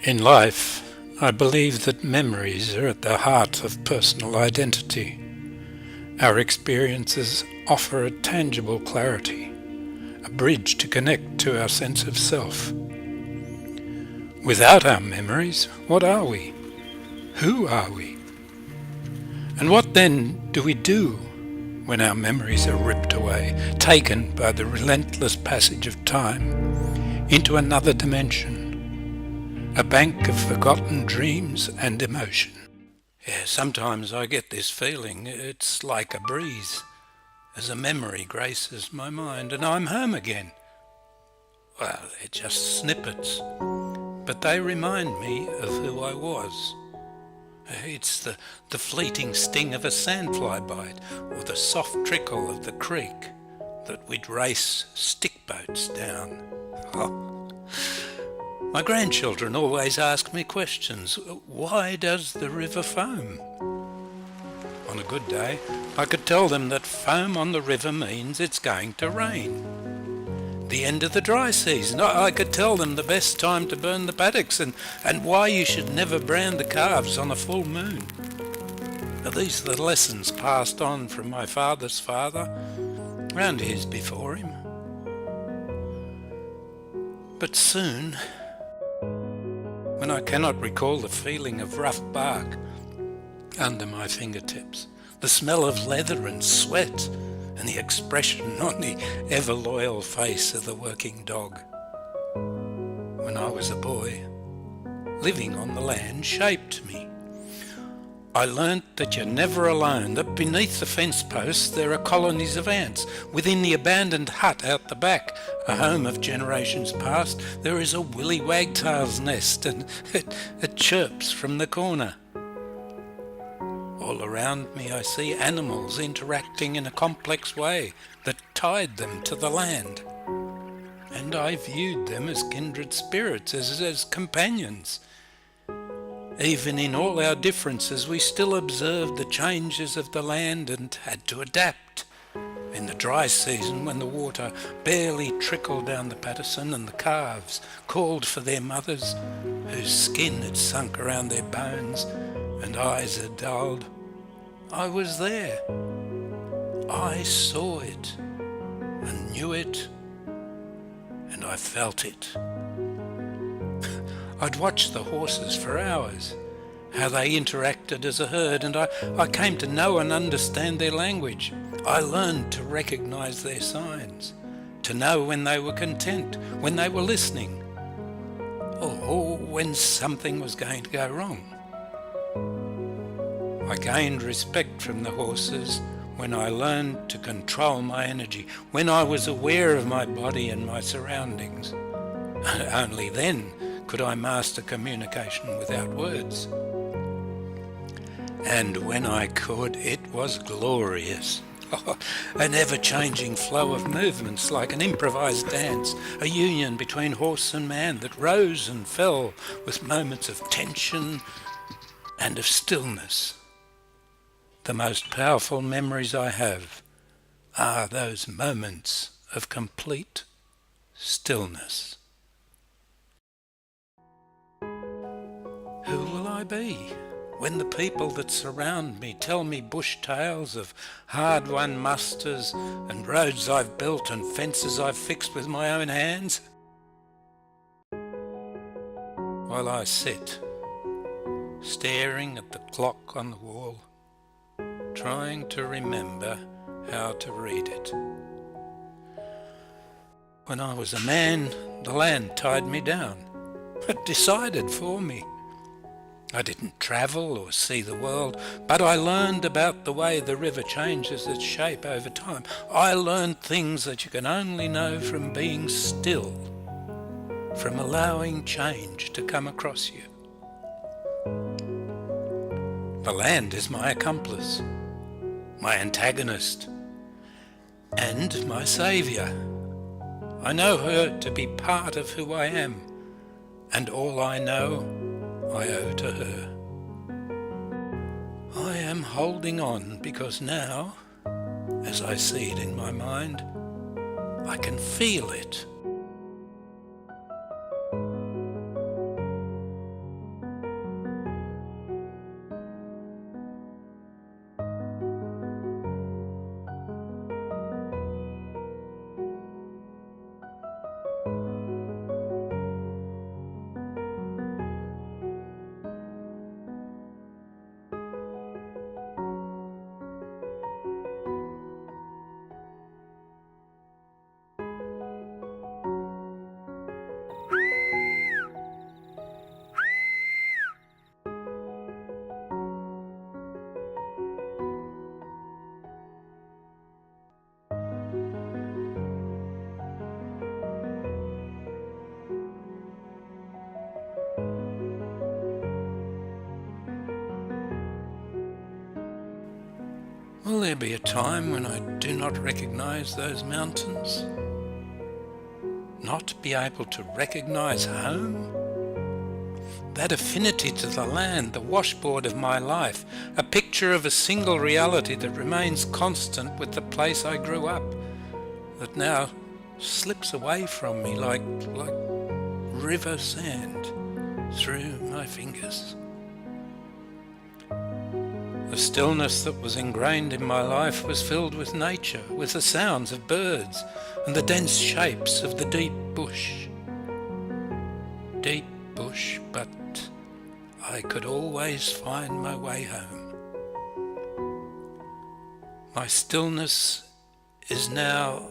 In life, I believe that memories are at the heart of personal identity. Our experiences offer a tangible clarity, a bridge to connect to our sense of self. Without our memories, what are we? Who are we? And what then do we do when our memories are ripped away, taken by the relentless passage of time into another dimension? A bank of forgotten dreams and emotion. Sometimes I get this feeling. It's like a breeze as a memory graces my mind and I'm home again. Well, they're just snippets, but they remind me of who I was. It's the fleeting sting of a sandfly bite or the soft trickle of the creek that we'd race stick boats down. My grandchildren always ask me questions. Why does the river foam? On a good day, I could tell them that foam on the river means it's going to rain. The end of the dry season. I could tell them the best time to burn the paddocks and why you should never brand the calves on a full moon. Now, these are the lessons passed on from my father's father and his before him. But soon, when I cannot recall the feeling of rough bark under my fingertips, the smell of leather and sweat, and the expression on the ever-loyal face of the working dog. When I was a boy, living on the land shaped me. I learnt that you're never alone, that beneath the fence posts there are colonies of ants. Within the abandoned hut out the back, a home of generations past, there is a willy wagtail's nest and it chirps from the corner. All around me I see animals interacting in a complex way that tied them to the land. And I viewed them as kindred spirits, as companions. Even in all our differences, we still observed the changes of the land and had to adapt. In the dry season, when the water barely trickled down the Patterson and the calves called for their mothers, whose skin had sunk around their bones and eyes had dulled, I was there. I saw it and knew it, and I felt it. I'd watch the horses for hours, how they interacted as a herd, and I came to know and understand their language. I learned to recognize their signs, to know when they were content, when they were listening, or when something was going to go wrong. I gained respect from the horses when I learned to control my energy, when I was aware of my body and my surroundings. Only then could I master communication without words. And when I could, it was glorious. An ever-changing flow of movements like an improvised dance, a union between horse and man that rose and fell with moments of tension and of stillness. The most powerful memories I have are those moments of complete stillness. Who will I be when the people that surround me tell me bush tales of hard-won musters and roads I've built and fences I've fixed with my own hands? While I sit, staring at the clock on the wall, trying to remember how to read it. When I was a man, the land tied me down. It decided for me. I didn't travel or see the world, but I learned about the way the river changes its shape over time. I learned things that you can only know from being still, from allowing change to come across you. The land is my accomplice, my antagonist, and my saviour. I know her to be part of who I am, and all I know I owe to her. I am holding on because now, as I see it in my mind, I can feel it. Will there be a time when I do not recognize those mountains? Not be able to recognize home? That affinity to the land, the washboard of my life, a picture of a single reality that remains constant with the place I grew up, that now slips away from me like river sand through my fingers. The stillness that was ingrained in my life was filled with nature, with the sounds of birds and the dense shapes of the deep bush. Deep bush, but I could always find my way home. My stillness is now